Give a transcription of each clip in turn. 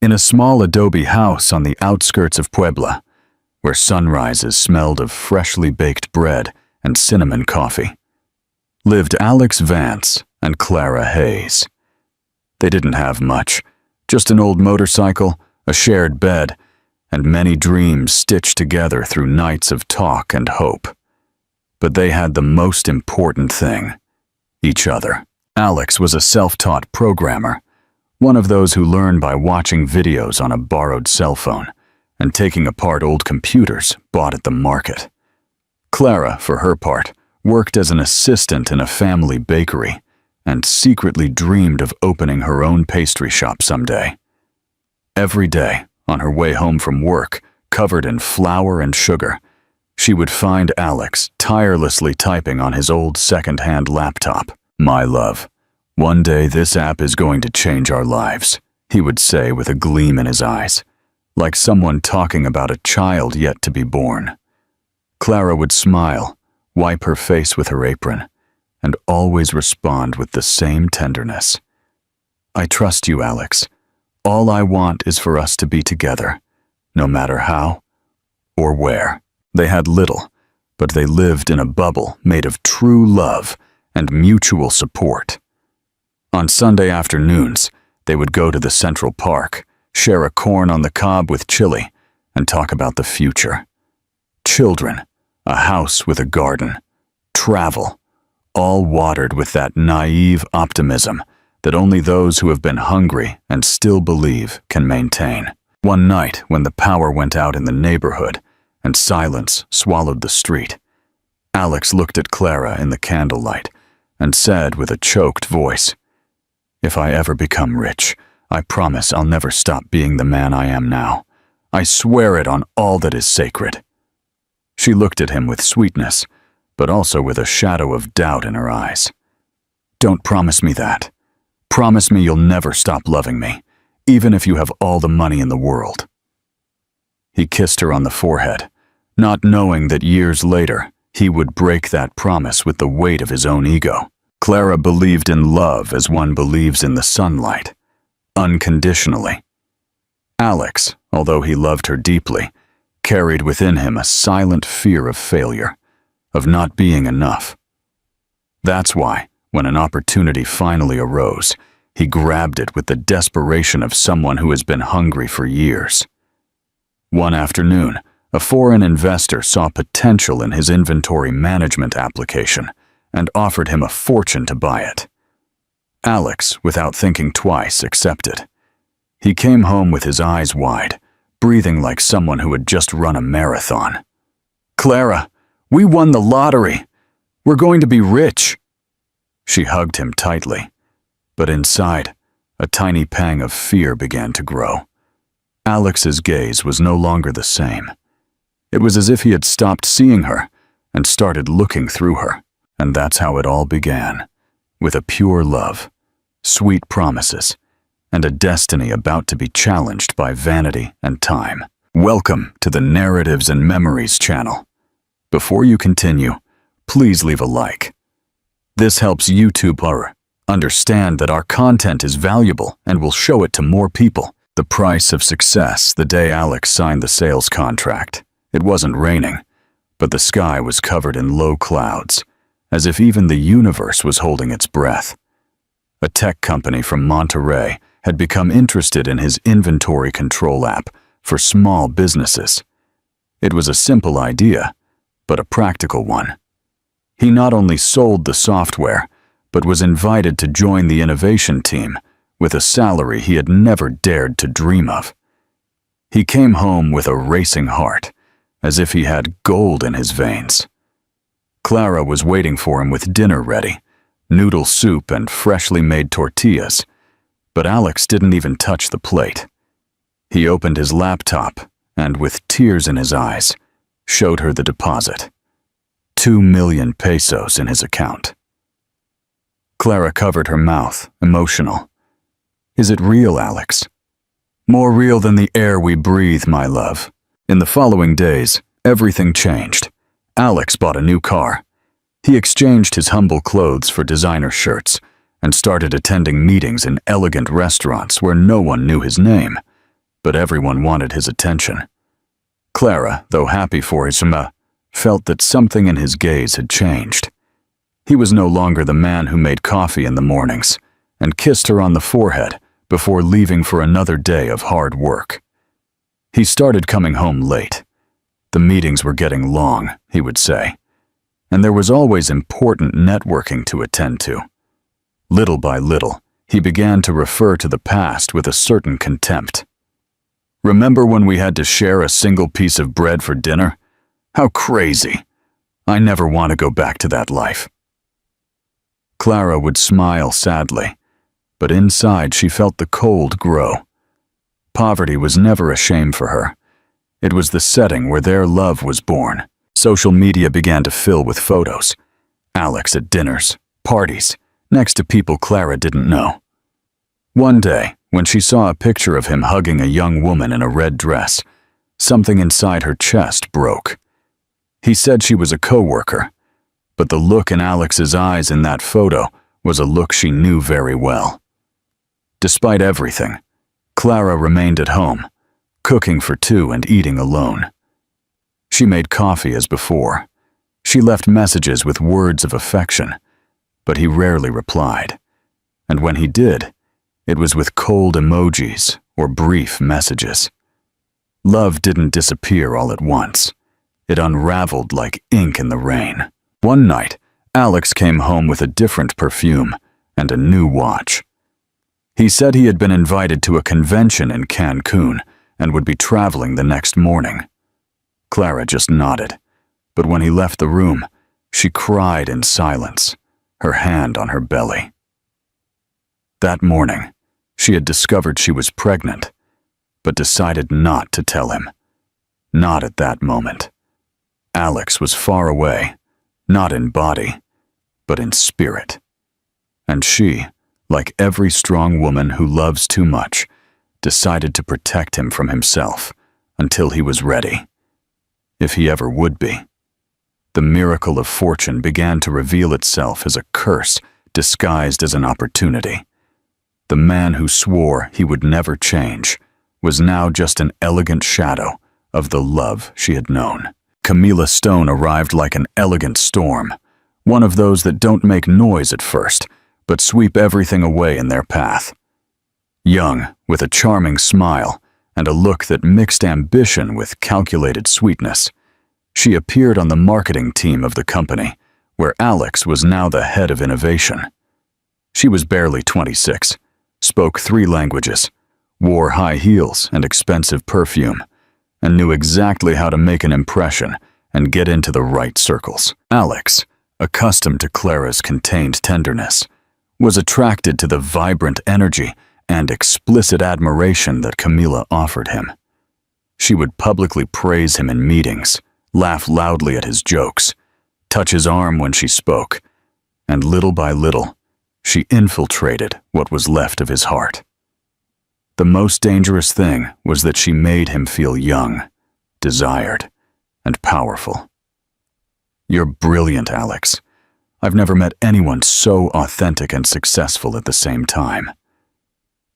in a small adobe house on the outskirts of Puebla, where sunrises smelled of freshly baked bread and cinnamon coffee, lived Alex Vance and Clara Hayes. They didn't have much, just an old motorcycle, a shared bed, and many dreams stitched together through nights of talk and hope. But they had the most important thing: each other. Alex was a self-taught programmer, one of those who learn by watching videos on a borrowed cell phone and taking apart old computers bought at the market. Clara, for her part, worked as an assistant in a family bakery and secretly dreamed of opening her own pastry shop someday. Every day, on her way home from work, covered in flour and sugar, she would find Alex tirelessly typing on his old second-hand laptop. "My love, one day this app is going to change our lives," he would say with a gleam in his eyes, like someone talking about a child yet to be born. Clara would smile, wipe her face with her apron, and always respond with the same tenderness. "I trust you, Alex. All I want is for us to be together, no matter how or where." They had little, but they lived in a bubble made of true love and mutual support. On Sunday afternoons, they would go to the Central Park, share a corn on the cob with chili, and talk about the future. Children, a house with a garden, travel, all watered with that naive optimism that only those who have been hungry and still believe can maintain. One night, when the power went out in the neighborhood and silence swallowed the street, Alex looked at Clara in the candlelight and said with a choked voice, "If I ever become rich, I promise I'll never stop being the man I am now. I swear it on all that is sacred." She looked at him with sweetness, but also with a shadow of doubt in her eyes. "Don't promise me that. Promise me you'll never stop loving me, even if you have all the money in the world." He kissed her on the forehead, not knowing that years later he would break that promise with the weight of his own ego. Clara believed in love as one believes in the sunlight, unconditionally. Alex, although he loved her deeply, carried within him a silent fear of failure, of not being enough. That's why, when an opportunity finally arose, he grabbed it with the desperation of someone who has been hungry for years. One afternoon, a foreign investor saw potential in his inventory management application and offered him a fortune to buy it. Alex, without thinking twice, accepted. He came home with his eyes wide, breathing like someone who had just run a marathon. "Clara, we won the lottery! We're going to be rich!" She hugged him tightly, but inside, a tiny pang of fear began to grow. Alex's gaze was no longer the same. It was as if he had stopped seeing her and started looking through her. And that's how it all began, with a pure love, sweet promises, and a destiny about to be challenged by vanity and time. Welcome to the Narratives and Memories channel. Before you continue, please leave a like. This helps YouTube understand that our content is valuable and will show it to more people. The price of success the day Alex signed the sales contract. It wasn't raining, but the sky was covered in low clouds, as if even the universe was holding its breath. A tech company from Monterey had become interested in his inventory control app for small businesses. It was a simple idea, but a practical one. He not only sold the software, but was invited to join the innovation team with a salary he had never dared to dream of. He came home with a racing heart, as if he had gold in his veins. Clara was waiting for him with dinner ready, noodle soup and freshly made tortillas, but Alex didn't even touch the plate. He opened his laptop and, with tears in his eyes, showed her the deposit. 2 million pesos in his account. Clara covered her mouth, emotional. "Is it real, Alex?" "More real than the air we breathe, my love." In the following days, everything changed. Alex bought a new car. He exchanged his humble clothes for designer shirts and started attending meetings in elegant restaurants where no one knew his name. but everyone wanted his attention. Clara, though happy for his felt that something in his gaze had changed. He was no longer the man who made coffee in the mornings and kissed her on the forehead before leaving for another day of hard work. He started coming home late. The meetings were getting long, he would say, and there was always important networking to attend to. Little by little, he began to refer to the past with a certain contempt. "Remember when we had to share a single piece of bread for dinner? How crazy! I never want to go back to that life." Clara would smile sadly, but inside she felt the cold grow. Poverty was never a shame for her. It was the setting where their love was born. Social media began to fill with photos. Alex at dinners, parties, next to people Clara didn't know. One day, when she saw a picture of him hugging a young woman in a red dress, something inside her chest broke. He said she was a coworker, but the look in Alex's eyes in that photo was a look she knew very well. Despite everything, Clara remained at home, cooking for two and eating alone. She made coffee as before. She left messages with words of affection, but he rarely replied. And when he did, it was with cold emojis or brief messages. Love didn't disappear all at once. It unraveled like ink in the rain. One night, Alex came home with a different perfume and a new watch. He said he had been invited to a convention in Cancun and would be traveling the next morning. Clara just nodded, but when he left the room, she cried in silence, her hand on her belly. That morning, she had discovered she was pregnant, but decided not to tell him. Not at that moment. Alex was far away, not in body, but in spirit. And she, like every strong woman who loves too much, decided to protect him from himself until he was ready, if he ever would be. The miracle of fortune began to reveal itself as a curse disguised as an opportunity. The man who swore he would never change was now just an elegant shadow of the love she had known. Camilla Stone arrived like an elegant storm, one of those that don't make noise at first, but sweep everything away in their path. Young, with a charming smile and a look that mixed ambition with calculated sweetness, she appeared on the marketing team of the company, where Alex was now the head of innovation. She was barely 26, spoke 3 languages, wore high heels and expensive perfume, and knew exactly how to make an impression and get into the right circles. Alex, accustomed to Clara's contained tenderness, was attracted to the vibrant energy and explicit admiration that Camilla offered him. She would publicly praise him in meetings, laugh loudly at his jokes, touch his arm when she spoke, and little by little, she infiltrated what was left of his heart. The most dangerous thing was that she made him feel young, desired, and powerful. "You're brilliant, Alex. I've never met anyone so authentic and successful at the same time."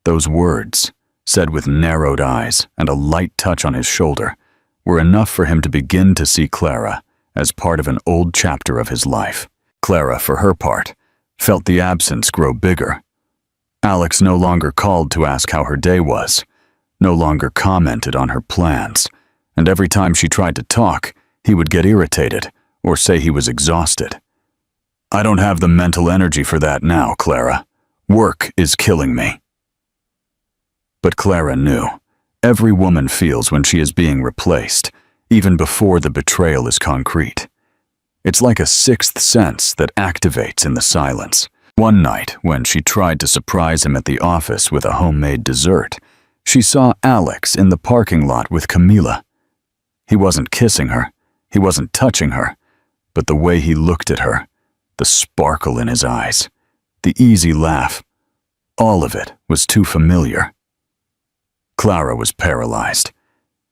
Those words, said with narrowed eyes and a light touch on his shoulder, were enough for him to begin to see Clara as part of an old chapter of his life. Clara, for her part, felt the absence grow bigger. Alex no longer called to ask how her day was, no longer commented on her plans, and every time she tried to talk, he would get irritated or say he was exhausted. "I don't have the mental energy for that now, Clara. Work is killing me." But Clara knew. Every woman feels when she is being replaced, even before the betrayal is concrete. It's like a sixth sense that activates in the silence. One night, when she tried to surprise him at the office with a homemade dessert, she saw Alex in the parking lot with Camilla. He wasn't kissing her, he wasn't touching her, but the way he looked at her, the sparkle in his eyes, the easy laugh, all of it was too familiar. Clara was paralyzed.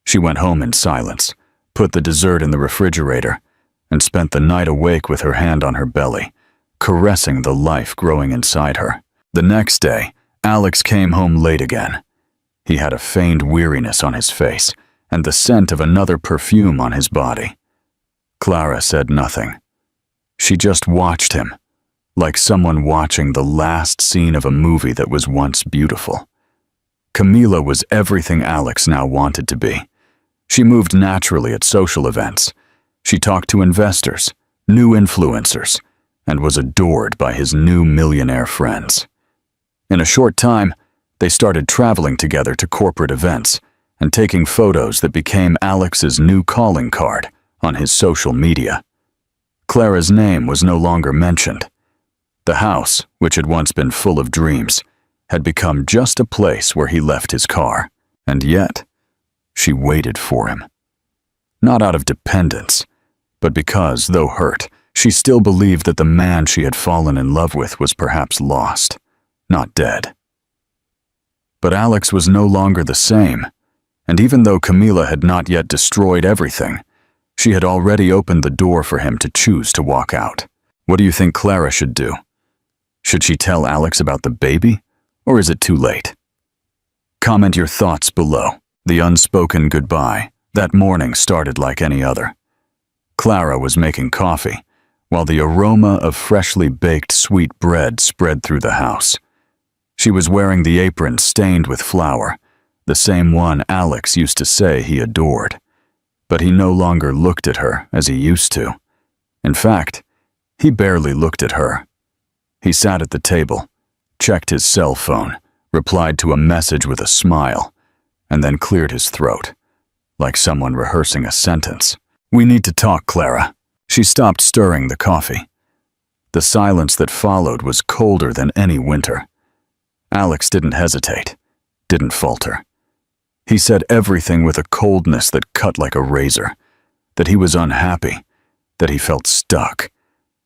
She went home in silence, put the dessert in the refrigerator, and spent the night awake with her hand on her belly, caressing the life growing inside her. The next day, Alex came home late again. He had a feigned weariness on his face and the scent of another perfume on his body. Clara said nothing. She just watched him, like someone watching the last scene of a movie that was once beautiful. Camila was everything Alex now wanted to be. She moved naturally at social events. She talked to investors, new influencers, and was adored by his new millionaire friends. In a short time, they started traveling together to corporate events and taking photos that became Alex's new calling card on his social media. Clara's name was no longer mentioned. The house, which had once been full of dreams, had become just a place where he left his car, and yet, she waited for him. Not out of dependence, but because, though hurt, she still believed that the man she had fallen in love with was perhaps lost, not dead. But Alex was no longer the same, and even though Camila had not yet destroyed everything, she had already opened the door for him to choose to walk out. What do you think Clara should do? Should she tell Alex about the baby, or is it too late? Comment your thoughts below. The unspoken goodbye that morning started like any other. Clara was making coffee, while the aroma of freshly baked sweet bread spread through the house. She was wearing the apron stained with flour, the same one Alex used to say he adored. But he no longer looked at her as he used to. In fact, he barely looked at her. He sat at the table, checked his cell phone, replied to a message with a smile, and then cleared his throat, like someone rehearsing a sentence. "We need to talk, Clara." She stopped stirring the coffee. The silence that followed was colder than any winter. Alex didn't hesitate, didn't falter. He said everything with a coldness that cut like a razor, that he was unhappy, that he felt stuck,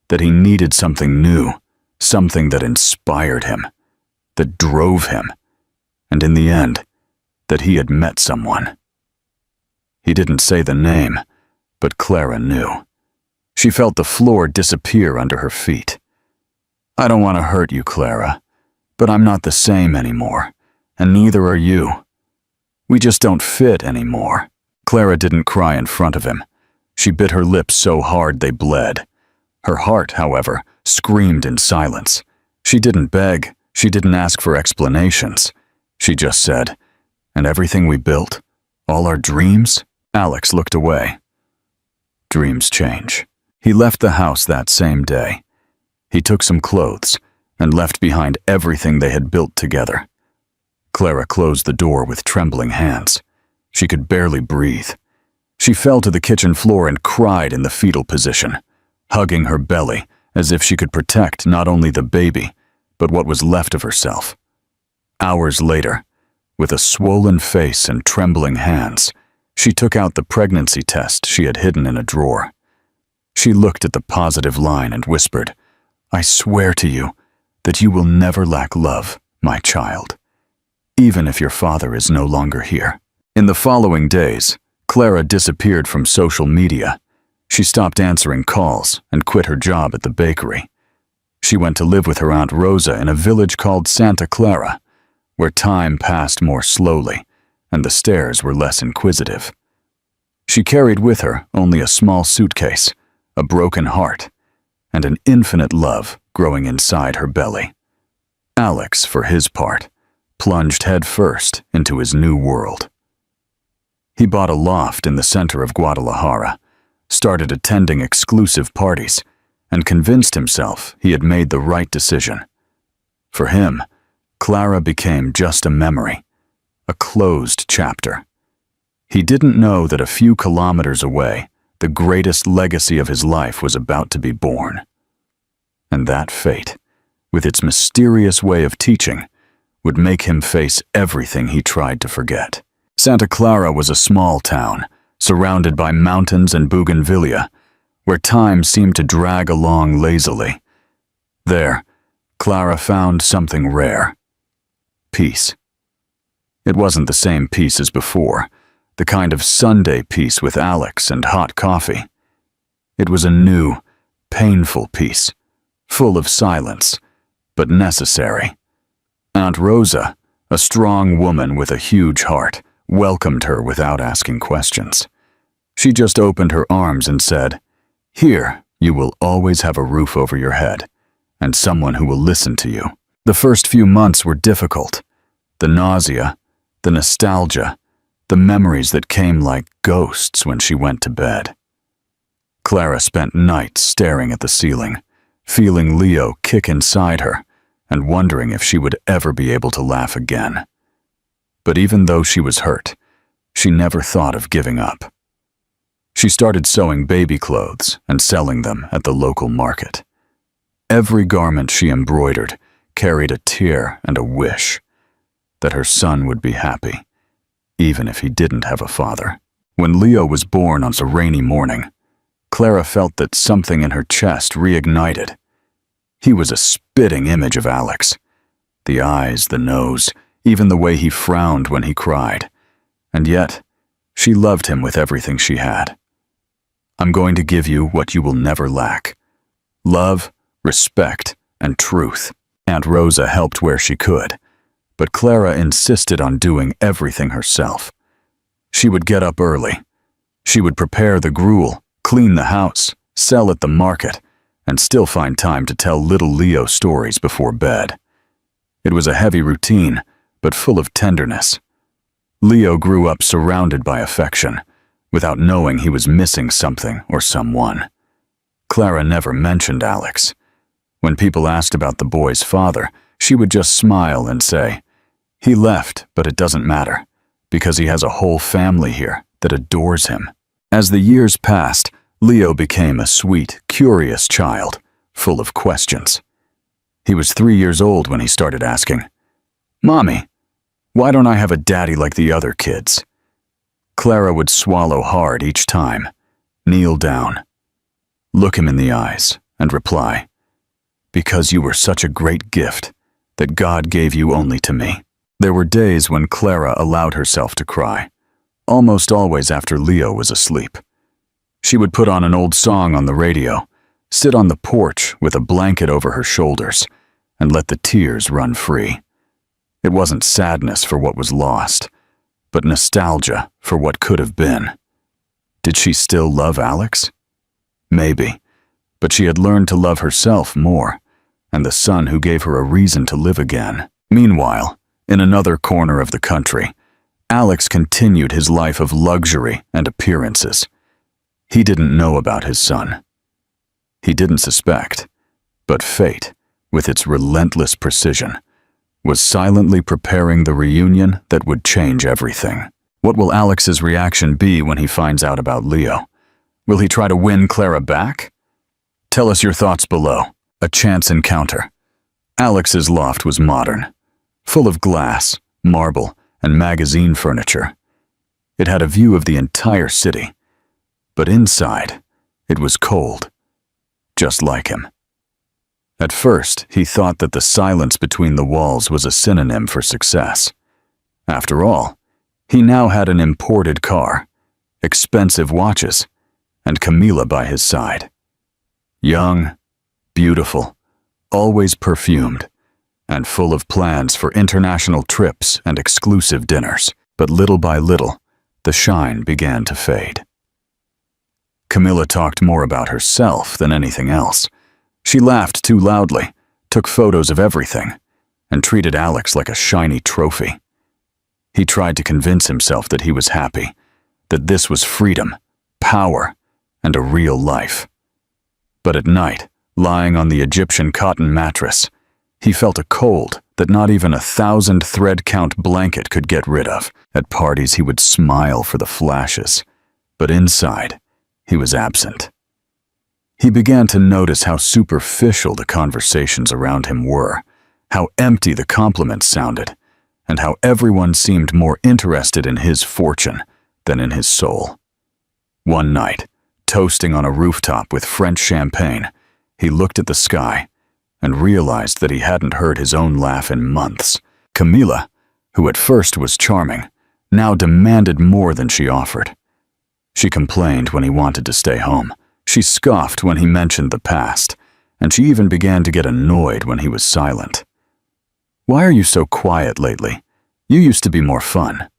that he needed something new, something that inspired him, that drove him, and in the end, that he had met someone. He didn't say the name, but Clara knew. She felt the floor disappear under her feet. "I don't want to hurt you, Clara, but I'm not the same anymore, and neither are you. We just don't fit anymore." Clara didn't cry in front of him. She bit her lips so hard they bled. Her heart, however, screamed in silence. She didn't beg, she didn't ask for explanations. She just said, "And everything we built, all our dreams?" Alex looked away. Dreams change. He left the house that same day. He took some clothes and left behind everything they had built together. Clara closed the door with trembling hands. She could barely breathe. She fell to the kitchen floor and cried in the fetal position, hugging her belly as if she could protect not only the baby, but what was left of herself. Hours later, with a swollen face and trembling hands, she took out the pregnancy test she had hidden in a drawer. She looked at the positive line and whispered, "I swear to you that you will never lack love, my child, even if your father is no longer here." In the following days, Clara disappeared from social media. She stopped answering calls and quit her job at the bakery. She went to live with her Aunt Rosa in a village called Santa Clara, where time passed more slowly and the stairs were less inquisitive. She carried with her only a small suitcase, a broken heart, and an infinite love growing inside her belly. Alex, for his part, plunged headfirst into his new world. He bought a loft in the center of Guadalajara, started attending exclusive parties, and convinced himself he had made the right decision. For him, Clara became just a memory, a closed chapter. He didn't know that a few kilometers away, the greatest legacy of his life was about to be born. And that fate, with its mysterious way of teaching, would make him face everything he tried to forget. Santa Clara was a small town, surrounded by mountains and bougainvillea, where time seemed to drag along lazily. There, Clara found something rare: peace. It wasn't the same peace as before, the kind of Sunday peace with Alex and hot coffee. It was a new, painful peace, full of silence, but necessary. Aunt Rosa, A strong woman with a huge heart welcomed her without asking questions. She just opened her arms and said, "Here, you will always have a roof over your head, and someone who will listen to you." The first few months were difficult. The nausea, the nostalgia, the memories that came like ghosts when she went to bed. Clara spent nights staring at the ceiling, feeling Leo kick inside her, and wondering if she would ever be able to laugh again. But even though she was hurt, she never thought of giving up. She started sewing baby clothes and selling them at the local market. Every garment she embroidered carried a tear and a wish that her son would be happy, even if he didn't have a father. When Leo was born on a rainy morning, Clara felt that something in her chest reignited. He was a spitting image of Alex. The eyes, the nose, even the way he frowned when he cried. And yet, she loved him with everything she had. "I'm going to give you what you will never lack: love, respect, and truth." Aunt Rosa helped where she could, but Clara insisted on doing everything herself. She would get up early. She would prepare the gruel, clean the house, sell at the market, and still find time to tell little Leo stories before bed. It was a heavy routine, but full of tenderness. Leo grew up surrounded by affection, without knowing he was missing something or someone. Clara never mentioned Alex. When people asked about the boy's father, she would just smile and say, "He left, but it doesn't matter, because he has a whole family here that adores him." As the years passed, Leo became a sweet, curious child, full of questions. He was 3 years old when he started asking, "Mommy, why don't I have a daddy like the other kids?" Clara would swallow hard each time, kneel down, look him in the eyes, and reply, "Because you were such a great gift that God gave you only to me." There were days when Clara allowed herself to cry, almost always after Leo was asleep. She would put on an old song on the radio, sit on the porch with a blanket over her shoulders, and let the tears run free. It wasn't sadness for what was lost, but nostalgia for what could have been. Did she still love Alex? Maybe, but she had learned to love herself more, and the son who gave her a reason to live again. Meanwhile, in another corner of the country, Alex continued his life of luxury and appearances. He didn't know about his son. He didn't suspect, but fate, with its relentless precision, was silently preparing the reunion that would change everything. What will Alex's reaction be when he finds out about Leo? Will he try to win Clara back? Tell us your thoughts below. A chance encounter. Alex's loft was modern, full of glass, marble, and magazine furniture. It had a view of the entire city, but inside, it was cold, just like him. At first, he thought that the silence between the walls was a synonym for success. After all, he now had an imported car, expensive watches, and Camila by his side. Young, beautiful, always perfumed, and full of plans for international trips and exclusive dinners. But little by little, the shine began to fade. Camila talked more about herself than anything else. She laughed too loudly, took photos of everything, and treated Alex like a shiny trophy. He tried to convince himself that he was happy, that this was freedom, power, and a real life. But at night, lying on the Egyptian cotton mattress, he felt a cold that not even a 1,000 thread count blanket could get rid of. At parties, he would smile for the flashes, but inside, he was absent. He began to notice how superficial the conversations around him were, how empty the compliments sounded, and how everyone seemed more interested in his fortune than in his soul. One night, toasting on a rooftop with French champagne, he looked at the sky and realized that he hadn't heard his own laugh in months. Camila, who at first was charming, now demanded more than she offered. She complained when he wanted to stay home. She scoffed when he mentioned the past, and she even began to get annoyed when he was silent. "Why are you so quiet lately?" You used to be more fun."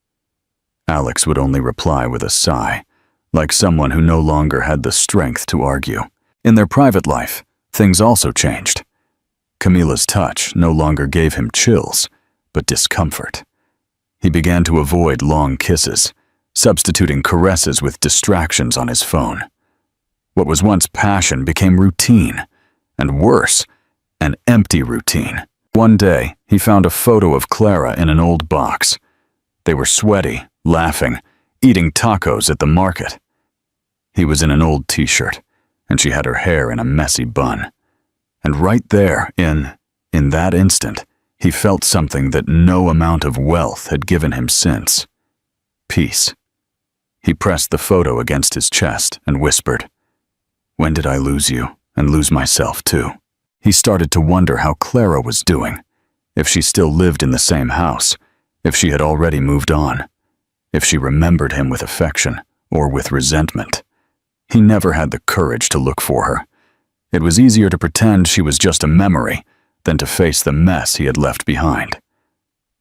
Alex would only reply with a sigh, like someone who no longer had the strength to argue. In their private life, things also changed. Camila's touch no longer gave him chills, but discomfort. He began to avoid long kisses, substituting caresses with distractions on his phone. What was once passion became routine, and worse, an empty routine. One day, he found a photo of Clara in an old box. They were sweaty, laughing, eating tacos at the market. He was in an old t-shirt, and she had her hair in a messy bun. And right there, in that instant, he felt something that no amount of wealth had given him since. Peace. He pressed the photo against his chest and whispered, "When did I lose you, and lose myself too?" He started to wonder how Clara was doing, if she still lived in the same house, if she had already moved on, if she remembered him with affection or with resentment. He never had the courage to look for her. It was easier to pretend she was just a memory than to face the mess he had left behind.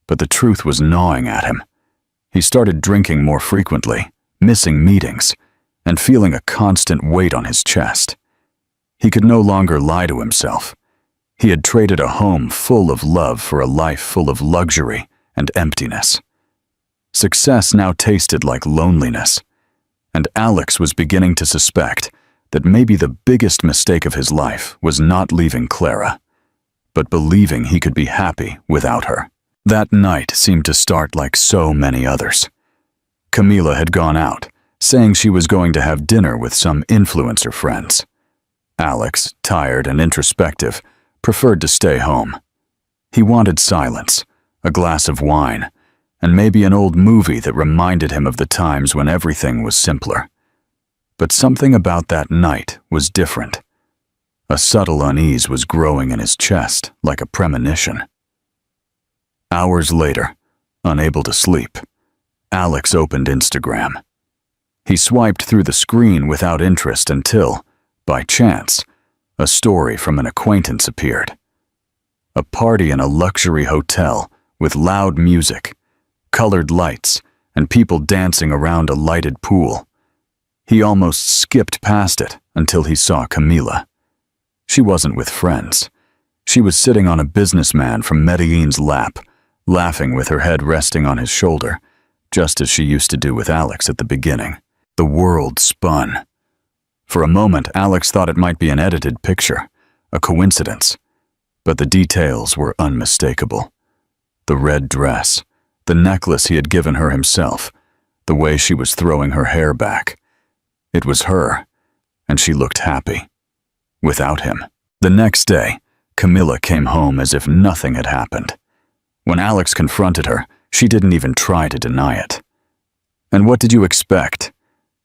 But the truth was gnawing at him. He started drinking more frequently, missing meetings, and feeling a constant weight on his chest. He could no longer lie to himself. He had traded a home full of love for a life full of luxury and emptiness. Success now tasted like loneliness, and Alex was beginning to suspect that maybe the biggest mistake of his life was not leaving Clara, but believing he could be happy without her. That night seemed to start like so many others. Camila had gone out, saying she was going to have dinner with some influencer friends. Alex, tired and introspective, preferred to stay home. He wanted silence, a glass of wine, and maybe an old movie that reminded him of the times when everything was simpler. But something about that night was different. A subtle unease was growing in his chest like a premonition. Hours later, unable to sleep, Alex opened Instagram. He swiped through the screen without interest until, by chance, a story from an acquaintance appeared. A party in a luxury hotel with loud music, colored lights, and people dancing around a lighted pool. He almost skipped past it until he saw Camila. She wasn't with friends. She was sitting on a businessman from Medellin's lap, laughing with her head resting on his shoulder, just as she used to do with Alex at the beginning. The world spun. For a moment, Alex thought it might be an edited picture, a coincidence. But the details were unmistakable. The red dress, the necklace he had given her himself, the way she was throwing her hair back. It was her, and she looked happy. Without him. The next day, Camila came home as if nothing had happened. When Alex confronted her, she didn't even try to deny it. "And what did you expect?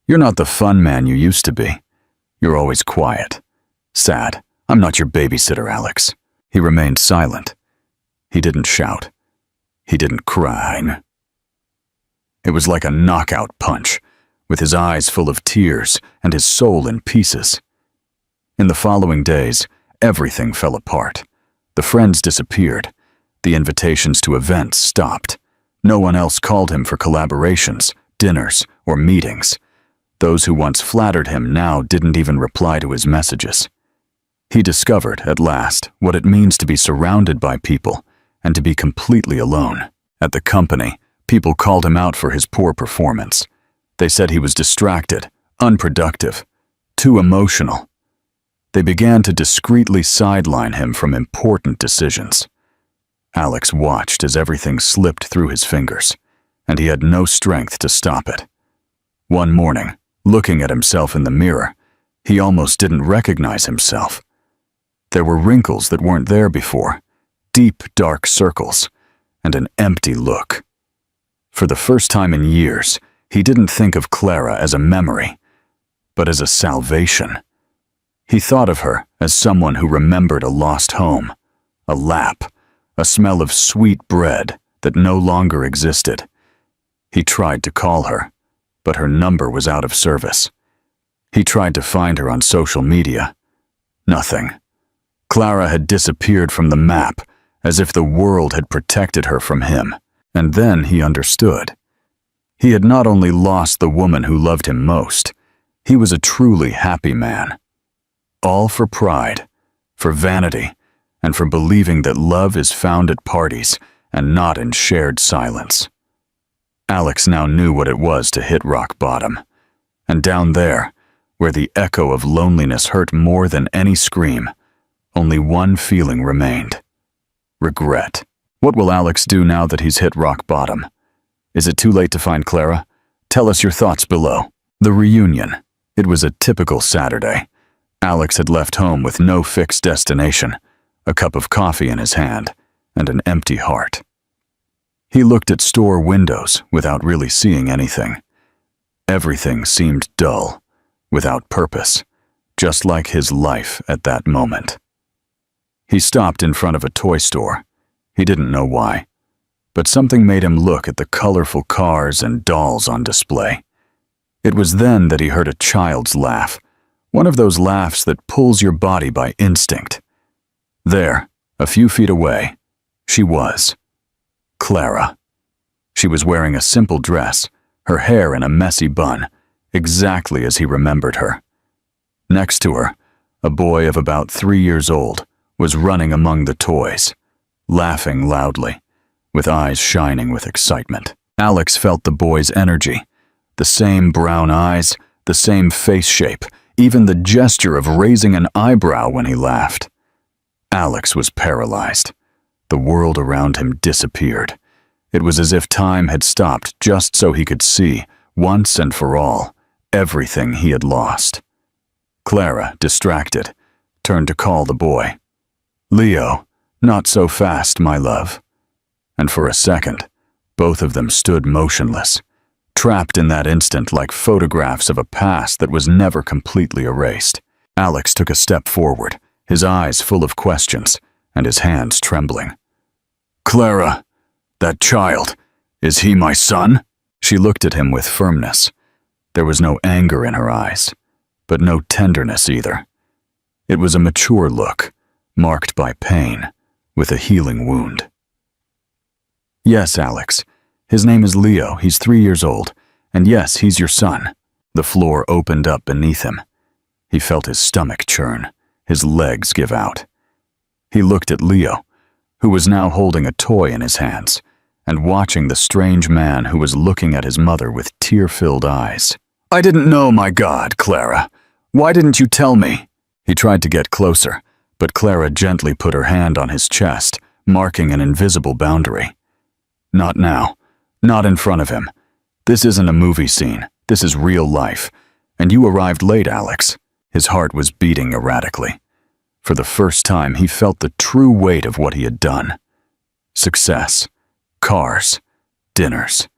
You're not the fun man you used to be. You're always quiet. Sad. I'm not your babysitter, Alex." He remained silent. He didn't shout. He didn't cry. It was like a knockout punch, with his eyes full of tears and his soul in pieces. In the following days, everything fell apart. The friends disappeared. The invitations to events stopped. No one else called him for collaborations, dinners, or meetings. Those who once flattered him now didn't even reply to his messages. He discovered, at last, what it means to be surrounded by people and to be completely alone. At the company, people called him out for his poor performance. They said he was distracted, unproductive, too emotional. They began to discreetly sideline him from important decisions. Alex watched as everything slipped through his fingers, and he had no strength to stop it. One morning, looking at himself in the mirror, he almost didn't recognize himself. There were wrinkles that weren't there before, deep, dark circles, and an empty look. For the first time in years, he didn't think of Clara as a memory, but as a salvation. He thought of her as someone who remembered a lost home, a lap, a smell of sweet bread that no longer existed. He tried to call her, but her number was out of service. He tried to find her on social media. Nothing. Clara had disappeared from the map, as if the world had protected her from him. And then he understood. He had not only lost the woman who loved him most, he was a truly happy man. All for pride, for vanity, and for believing that love is found at parties and not in shared silence. Alex now knew what it was to hit rock bottom. And down there, where the echo of loneliness hurt more than any scream, only one feeling remained: regret. What will Alex do now that he's hit rock bottom? Is it too late to find Clara? Tell us your thoughts below. The reunion. It was a typical Saturday. Alex had left home with no fixed destination, a cup of coffee in his hand, and an empty heart. He looked at store windows without really seeing anything. Everything seemed dull, without purpose, just like his life at that moment. He stopped in front of a toy store. He didn't know why, but something made him look at the colorful cars and dolls on display. It was then that he heard a child's laugh, one of those laughs that pulls your body by instinct. There, a few feet away, she was. Clara. She was wearing a simple dress, her hair in a messy bun, exactly as he remembered her. Next to her, a boy of about 3 years old was running among the toys, laughing loudly, with eyes shining with excitement. Alex felt the boy's energy, the same brown eyes, the same face shape, even the gesture of raising an eyebrow when he laughed. Alex was paralyzed. The world around him disappeared. It was as if time had stopped just so he could see, once and for all, everything he had lost. Clara, distracted, turned to call the boy. "Leo, not so fast, my love." And for a second, both of them stood motionless, trapped in that instant like photographs of a past that was never completely erased. Alex took a step forward, his eyes full of questions and his hands trembling. "Clara, that child, is he my son?" She looked at him with firmness. There was no anger in her eyes, but no tenderness either. It was a mature look, marked by pain, with a healing wound. "Yes, Alex. His name is Leo. He's 3 years old. And yes, he's your son." The floor opened up beneath him. He felt his stomach churn, his legs give out. He looked at Leo, who was now holding a toy in his hands, and watching the strange man who was looking at his mother with tear-filled eyes. "I didn't know, my God, Clara. Why didn't you tell me?" He tried to get closer, but Clara gently put her hand on his chest, marking an invisible boundary. "Not now. Not in front of him. This isn't a movie scene. This is real life. And you arrived late, Alex." His heart was beating erratically. For the first time, he felt the true weight of what he had done. Success, cars, dinners.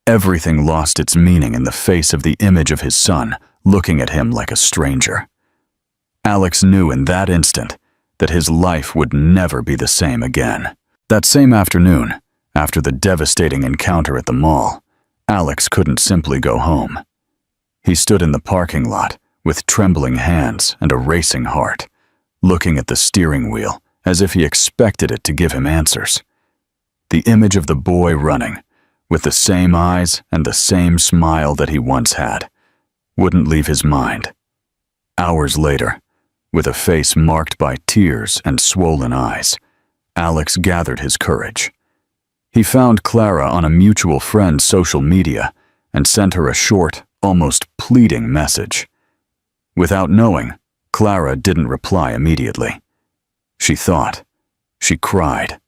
Everything lost its meaning in the face of the image of his son, looking at him like a stranger. Alex knew in that instant that his life would never be the same again. That same afternoon, after the devastating encounter at the mall, Alex couldn't simply go home. He stood in the parking lot with trembling hands and a racing heart, looking at the steering wheel as if he expected it to give him answers. The image of the boy running, with the same eyes and the same smile that he once had, wouldn't leave his mind. Hours later, with a face marked by tears and swollen eyes, Alex gathered his courage. He found Clara on a mutual friend's social media and sent her a short, almost pleading message. Without knowing, Clara didn't reply immediately. She thought. She cried.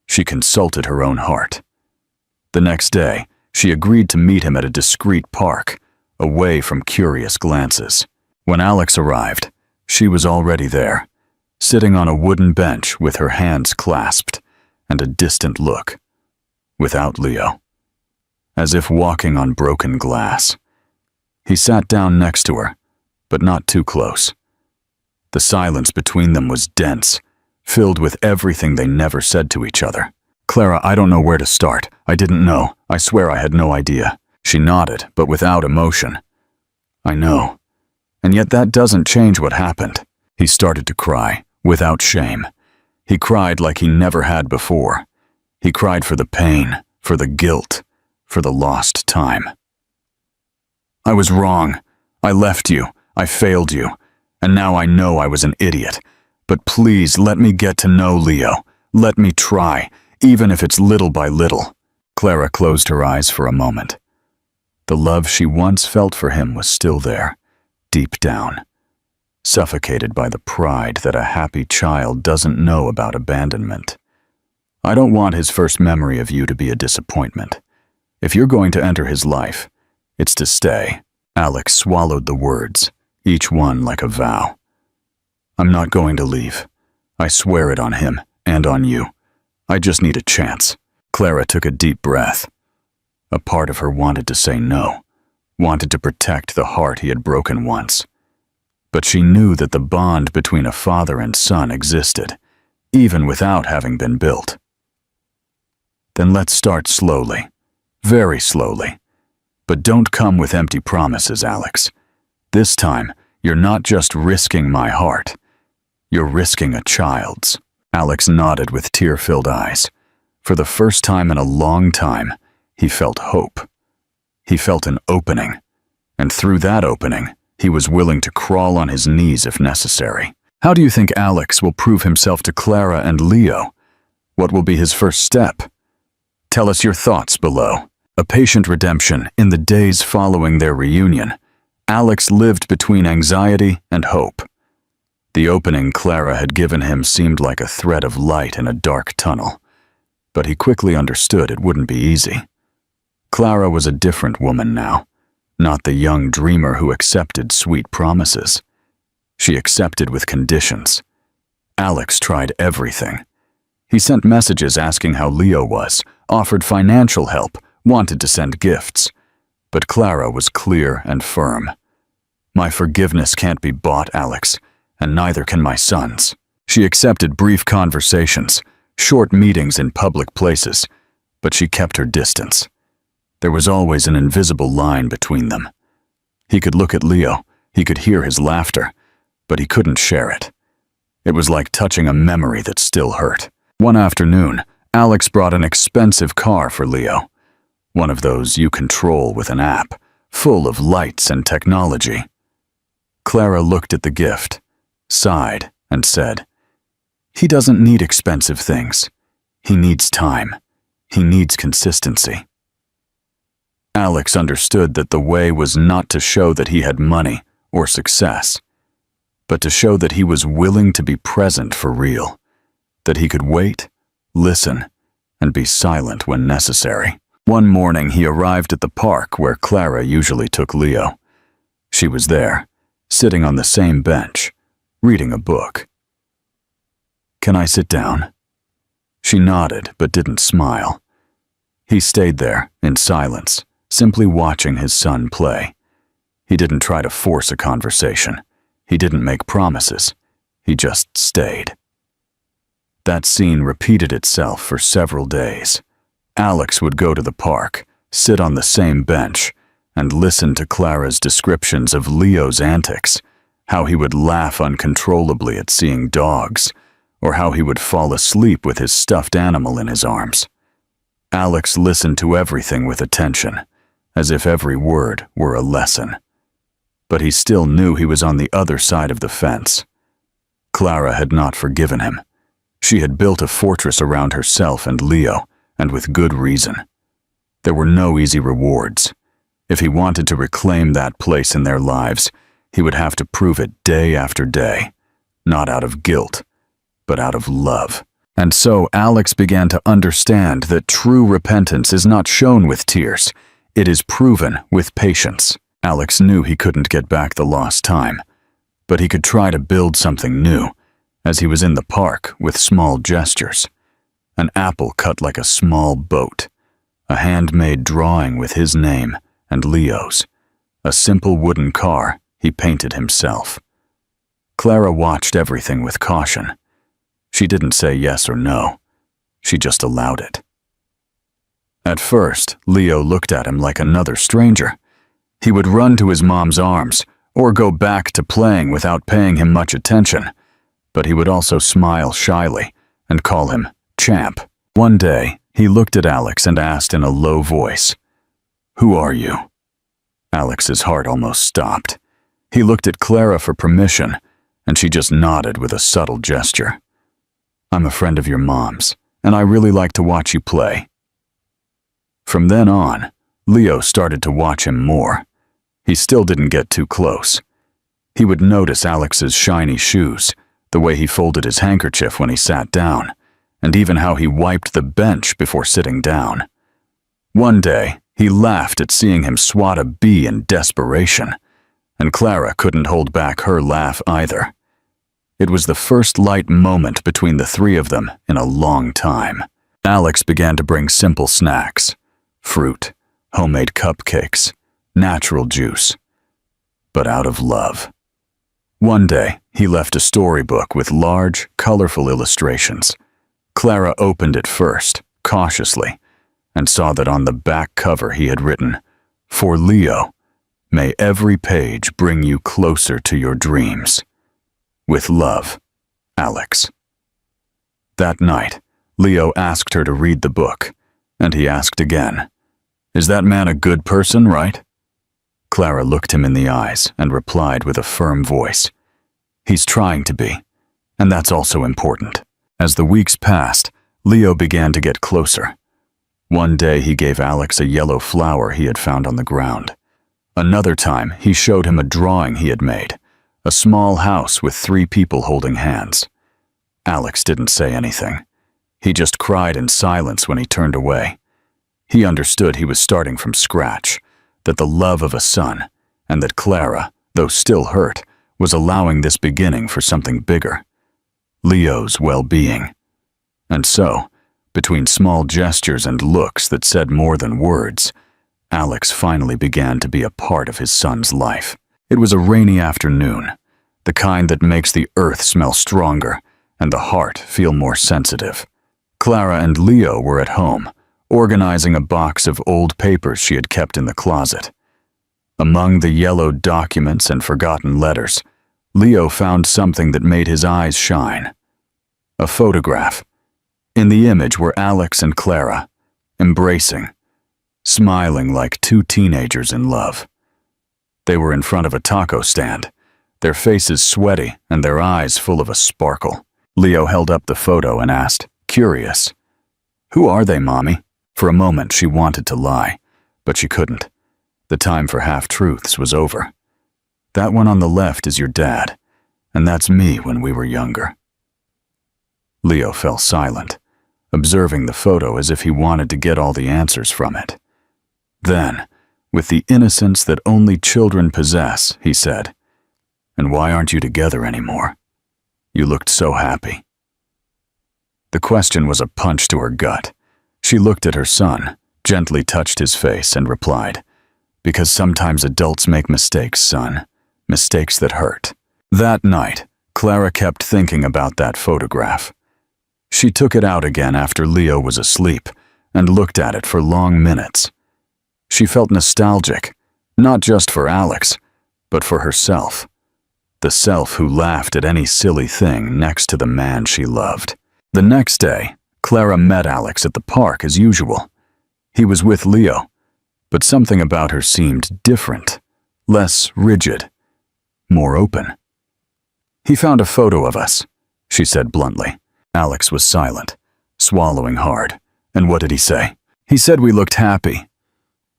She consulted her own heart. The next day, she agreed to meet him at a discreet park, away from curious glances. When Alex arrived, she was already there, sitting on a wooden bench with her hands clasped and a distant look, without Leo, as if walking on broken glass. He sat down next to her, but not too close. The silence between them was dense, filled with everything they never said to each other. "Clara, I don't know where to start. I didn't know. I swear I had no idea." She nodded, but without emotion. "I know. And yet that doesn't change what happened." He started to cry, without shame. He cried like he never had before. He cried for the pain, for the guilt, for the lost time. I was wrong. I left you. I failed you. And now I know I was an idiot. But please let me get to know Leo. Let me try, even if it's little by little. Clara closed her eyes for a moment. The love she once felt for him was still there, deep down, suffocated by the pride that a happy child doesn't know about abandonment. I don't want his first memory of you to be a disappointment. If you're going to enter his life, it's to stay. Alex swallowed the words, each one like a vow. I'm not going to leave. I swear it on him and on you. I just need a chance. Clara took a deep breath. A part of her wanted to say no, wanted to protect the heart he had broken once. But she knew that the bond between a father and son existed, even without having been built. Then let's start slowly, very slowly. But don't come with empty promises, Alex. This time, you're not just risking my heart. You're risking a child's. Alex nodded with tear-filled eyes. For the first time in a long time, he felt hope. He felt an opening. And through that opening, he was willing to crawl on his knees if necessary. How do you think Alex will prove himself to Clara and Leo? What will be his first step? Tell us your thoughts below. A patient redemption in the days following their reunion. Alex lived between anxiety and hope. The opening Clara had given him seemed like a thread of light in a dark tunnel, but he quickly understood it wouldn't be easy. Clara was a different woman now, not the young dreamer who accepted sweet promises. She accepted with conditions. Alex tried everything. He sent messages asking how Leo was, offered financial help, wanted to send gifts. But Clara was clear and firm. My forgiveness can't be bought, Alex, and neither can my son's. She accepted brief conversations, short meetings in public places, but she kept her distance. There was always an invisible line between them. He could look at Leo, he could hear his laughter, but he couldn't share it. It was like touching a memory that still hurt. One afternoon, Alex brought an expensive car for Leo. One of those you control with an app, full of lights and technology. Clara looked at the gift, sighed, and said, "He doesn't need expensive things. He needs time. He needs consistency." Alex understood that the way was not to show that he had money or success, but to show that he was willing to be present for real, that he could wait, listen, and be silent when necessary. One morning he arrived at the park where Clara usually took Leo. She was there, sitting on the same bench, reading a book. "Can I sit down?" She nodded but didn't smile. He stayed there, in silence, simply watching his son play. He didn't try to force a conversation. He didn't make promises. He just stayed. That scene repeated itself for several days. Alex would go to the park, sit on the same bench, and listen to Clara's descriptions of Leo's antics, how he would laugh uncontrollably at seeing dogs, or how he would fall asleep with his stuffed animal in his arms. Alex listened to everything with attention, as if every word were a lesson. But he still knew he was on the other side of the fence. Clara had not forgiven him. She had built a fortress around herself and Leo, and with good reason. There were no easy rewards. If he wanted to reclaim that place in their lives, he would have to prove it day after day, not out of guilt, but out of love. And so Alex began to understand that true repentance is not shown with tears, it is proven with patience. Alex knew he couldn't get back the lost time, but he could try to build something new, as he was in the park with small gestures. An apple cut like a small boat, a handmade drawing with his name and Leo's, a simple wooden car he painted himself. Clara watched everything with caution. She didn't say yes or no. She just allowed it. At first, Leo looked at him like another stranger. He would run to his mom's arms or go back to playing without paying him much attention, but he would also smile shyly and call him Champ. One day, He looked at Alex and asked in a low voice, "Who are you?" Alex's heart almost stopped. He looked at Clara for permission, and she just nodded with a subtle gesture. "I'm a friend of your mom's, and I really like to watch you play." From then on, Leo started to watch him more. He still didn't get too close. He would notice Alex's shiny shoes, the way he folded his handkerchief when he sat down, and even how he wiped the bench before sitting down. One day, he laughed at seeing him swat a bee in desperation, and Clara couldn't hold back her laugh either. It was the first light moment between the three of them in a long time. Alex began to bring simple snacks, fruit, homemade cupcakes, natural juice, but out of love. One day, he left a storybook with large, colorful illustrations. Clara opened it first, cautiously, and saw that on the back cover he had written, "For Leo, may every page bring you closer to your dreams. With love, Alex." That night, Leo asked her to read the book, and he asked again, "Is that man a good person, right?" Clara looked him in the eyes and replied with a firm voice, "He's trying to be, and that's also important." As the weeks passed, Leo began to get closer. One day he gave Alex a yellow flower he had found on the ground. Another time, he showed him a drawing he had made, a small house with 3 people holding hands. Alex didn't say anything. He just cried in silence when he turned away. He understood he was starting from scratch, that the love of a son, and that Clara, though still hurt, was allowing this beginning for something bigger. Leo's well-being. And so, between small gestures and looks that said more than words, Alex finally began to be a part of his son's life. It was a rainy afternoon, the kind that makes the earth smell stronger and the heart feel more sensitive. Clara and Leo were at home, organizing a box of old papers she had kept in the closet. Among the yellowed documents and forgotten letters, Leo found something that made his eyes shine. A photograph. In the image were Alex and Clara, embracing, smiling like 2 teenagers in love. They were in front of a taco stand, their faces sweaty and their eyes full of a sparkle. Leo held up the photo and asked, curious, "Who are they, Mommy?" For a moment she wanted to lie, but she couldn't. The time for half-truths was over. "That one on the left is your dad, and that's me when we were younger." Leo fell silent, observing the photo as if he wanted to get all the answers from it. Then, with the innocence that only children possess, he said, "And why aren't you together anymore? You looked so happy." The question was a punch to her gut. She looked at her son, gently touched his face, and replied, "Because sometimes adults make mistakes, son. Mistakes that hurt." That night, Clara kept thinking about that photograph. She took it out again after Leo was asleep and looked at it for long minutes. She felt nostalgic, not just for Alex, but for herself. The self who laughed at any silly thing next to the man she loved. The next day, Clara met Alex at the park as usual. He was with Leo, but something about her seemed different, less rigid, more open. "He found a photo of us," she said bluntly. Alex was silent, swallowing hard. "And what did he say?" "He said we looked happy."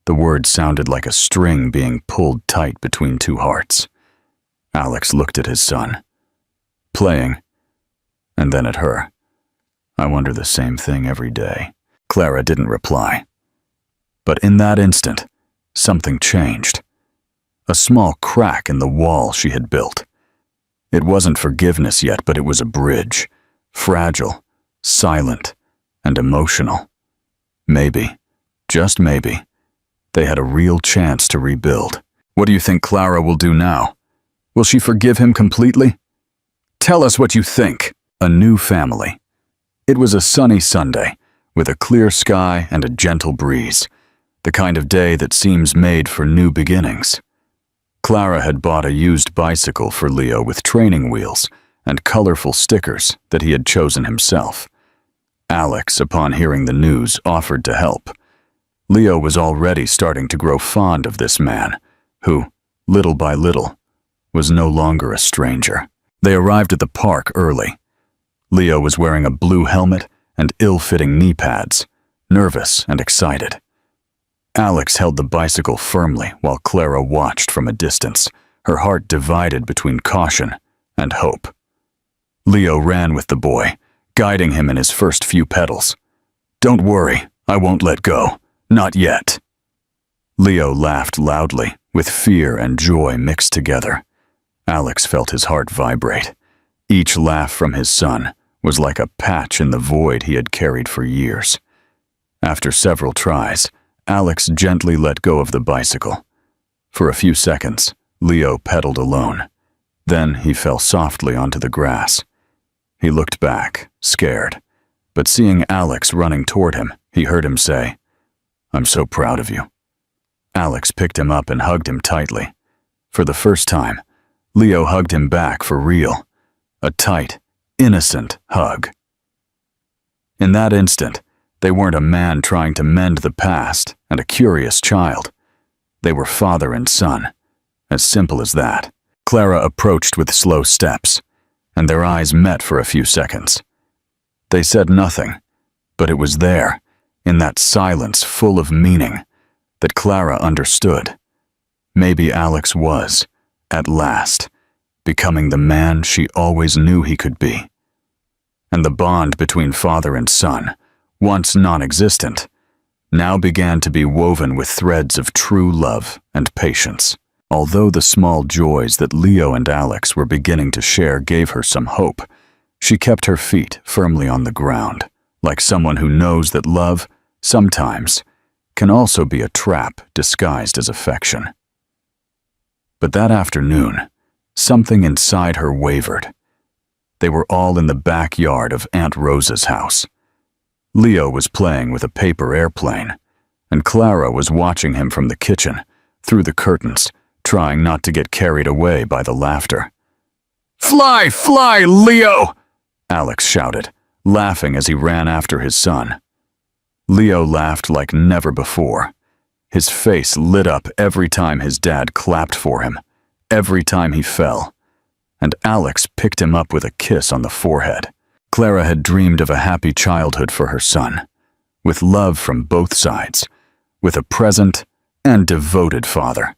The words sounded like a string being pulled tight between 2 hearts. Alex looked at his son, playing, and then at her. "I wonder the same thing every day." Clara didn't reply. But in that instant, something changed. A small crack in the wall she had built. It wasn't forgiveness yet, but it was a bridge, fragile, silent, and emotional. Maybe, just maybe, they had a real chance to rebuild. What do you think Clara will do now? Will she forgive him completely? Tell us what you think. A new family. It was a sunny Sunday, with a clear sky and a gentle breeze, the kind of day that seems made for new beginnings. Clara had bought a used bicycle for Leo with training wheels and colorful stickers that he had chosen himself. Alex, upon hearing the news, offered to help. Leo was already starting to grow fond of this man, who, little by little, was no longer a stranger. They arrived at the park early. Leo was wearing a blue helmet and ill-fitting knee pads, nervous and excited. Alex held the bicycle firmly while Clara watched from a distance, her heart divided between caution and hope. Leo ran with the boy, guiding him in his first few pedals. "Don't worry, I won't let go. Not yet." Leo laughed loudly, with fear and joy mixed together. Alex felt his heart vibrate. Each laugh from his son was like a patch in the void he had carried for years. After several tries, Alex gently let go of the bicycle. For a few seconds, Leo pedaled alone. Then he fell softly onto the grass. He looked back, scared, but seeing Alex running toward him, he heard him say, "I'm so proud of you." Alex picked him up and hugged him tightly. For the first time, Leo hugged him back for real. A tight, innocent hug. In that instant, they weren't a man trying to mend the past and a curious child. They were father and son. As simple as that. Clara approached with slow steps, and their eyes met for a few seconds. They said nothing, but it was there, in that silence full of meaning, that Clara understood. Maybe Alex was, at last, becoming the man she always knew he could be. And the bond between father and son, once non-existent, now began to be woven with threads of true love and patience. Although the small joys that Leo and Alex were beginning to share gave her some hope, she kept her feet firmly on the ground, like someone who knows that love, sometimes, can also be a trap disguised as affection. But that afternoon, something inside her wavered. They were all in the backyard of Aunt Rosa's house. Leo was playing with a paper airplane, and Clara was watching him from the kitchen, through the curtains, trying not to get carried away by the laughter. "Fly, fly, Leo!" Alex shouted, laughing as he ran after his son. Leo laughed like never before. His face lit up every time his dad clapped for him, every time he fell, and Alex picked him up with a kiss on the forehead. Clara had dreamed of a happy childhood for her son, with love from both sides, with a present and devoted father.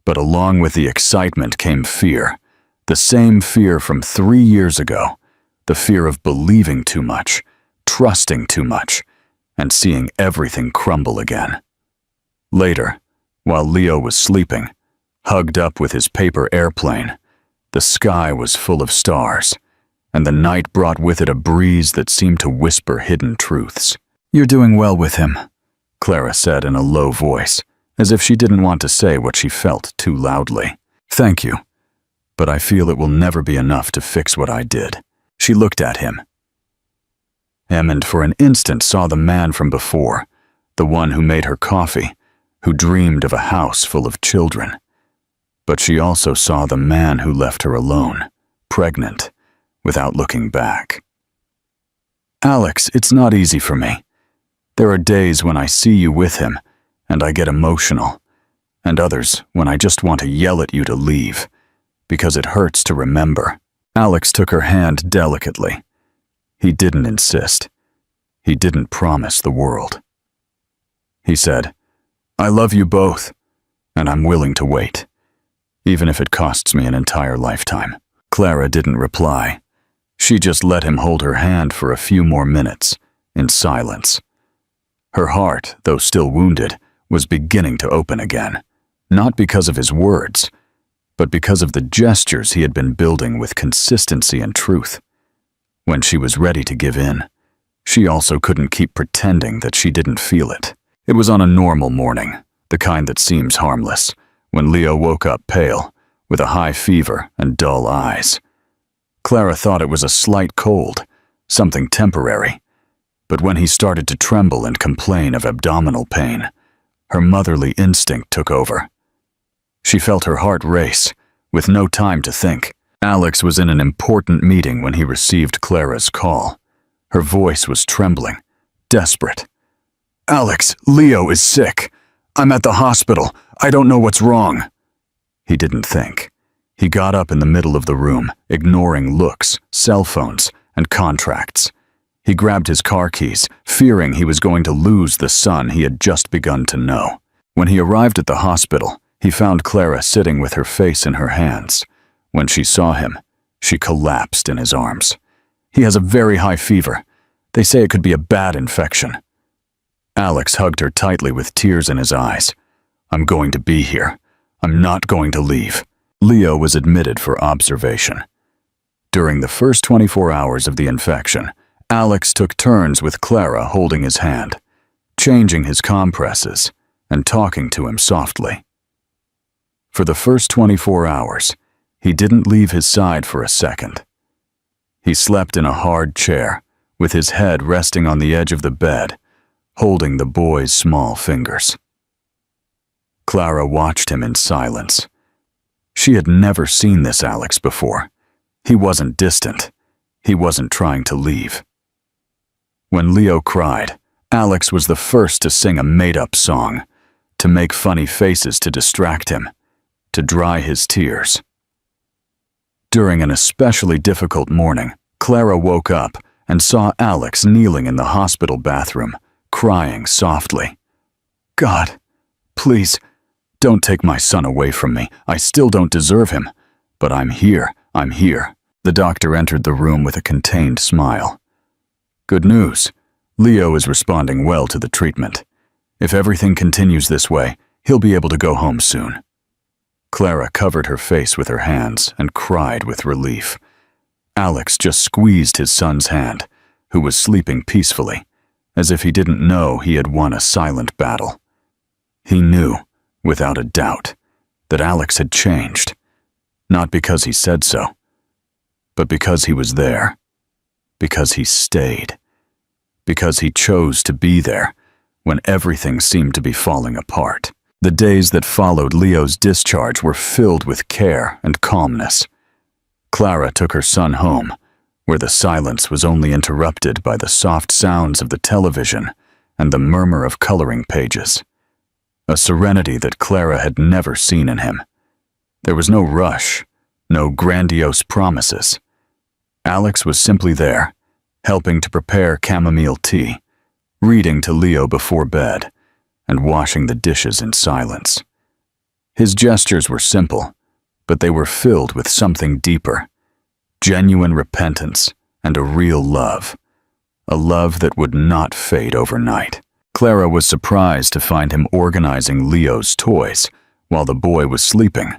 But along with the excitement came fear, the same fear from 3 years ago, the fear of believing too much, trusting too much, and seeing everything crumble again. Later, while Leo was sleeping, hugged up with his paper airplane, the sky was full of stars, and the night brought with it a breeze that seemed to whisper hidden truths. "You're doing well with him," Clara said in a low voice, as if she didn't want to say what she felt too loudly. "Thank you, but I feel it will never be enough to fix what I did." She looked at him. And for an instant saw the man from before, the one who made her coffee, who dreamed of a house full of children. But she also saw the man who left her alone, pregnant, without looking back. "Alex, it's not easy for me. There are days when I see you with him, and I get emotional, and others when I just want to yell at you to leave, because it hurts to remember." Alex took her hand delicately. He didn't insist. He didn't promise the world. He said, "I love you both, and I'm willing to wait, even if it costs me an entire lifetime." Clara didn't reply. She just let him hold her hand for a few more minutes, in silence. Her heart, though still wounded, was beginning to open again, not because of his words, but because of the gestures he had been building with consistency and truth. When she was ready to give in, she also couldn't keep pretending that she didn't feel it. It was on a normal morning, the kind that seems harmless, when Leo woke up pale, with a high fever and dull eyes. Clara thought it was a slight cold, something temporary, but when he started to tremble and complain of abdominal pain, her motherly instinct took over. She felt her heart race, with no time to think. Alex was in an important meeting when he received Clara's call. Her voice was trembling, desperate. "Alex, Leo is sick. I'm at the hospital. I don't know what's wrong." He didn't think. He got up in the middle of the room, ignoring looks, cell phones, and contracts. He grabbed his car keys, fearing he was going to lose the son he had just begun to know. When he arrived at the hospital, he found Clara sitting with her face in her hands. When she saw him, she collapsed in his arms. "He has a very high fever. They say it could be a bad infection." Alex hugged her tightly with tears in his eyes. "I'm going to be here. I'm not going to leave." Leo was admitted for observation. During the first 24 hours of the infection, Alex took turns with Clara holding his hand, changing his compresses, and talking to him softly. For the first 24 hours, he didn't leave his side for a second. He slept in a hard chair, with his head resting on the edge of the bed, holding the boy's small fingers. Clara watched him in silence. She had never seen this Alex before. He wasn't distant. He wasn't trying to leave. When Leo cried, Alex was the first to sing a made-up song, to make funny faces to distract him, to dry his tears. During an especially difficult morning, Clara woke up and saw Alex kneeling in the hospital bathroom, crying softly. "God, please, don't take my son away from me. I still don't deserve him. But I'm here. The doctor entered the room with a contained smile. "Good news. Leo is responding well to the treatment. If everything continues this way, he'll be able to go home soon." Clara covered her face with her hands and cried with relief. Alex just squeezed his son's hand, who was sleeping peacefully, as if he didn't know he had won a silent battle. He knew, without a doubt, that Alex had changed, not because he said so, but because he was there, because he stayed, because he chose to be there when everything seemed to be falling apart. The days that followed Leo's discharge were filled with care and calmness. Clara took her son home, where the silence was only interrupted by the soft sounds of the television and the murmur of coloring pages. A serenity that Clara had never seen in him. There was no rush, no grandiose promises. Alex was simply there, helping to prepare chamomile tea, reading to Leo before bed, and washing the dishes in silence. His gestures were simple, but they were filled with something deeper, genuine repentance and a real love, a love that would not fade overnight. Clara was surprised to find him organizing Leo's toys while the boy was sleeping,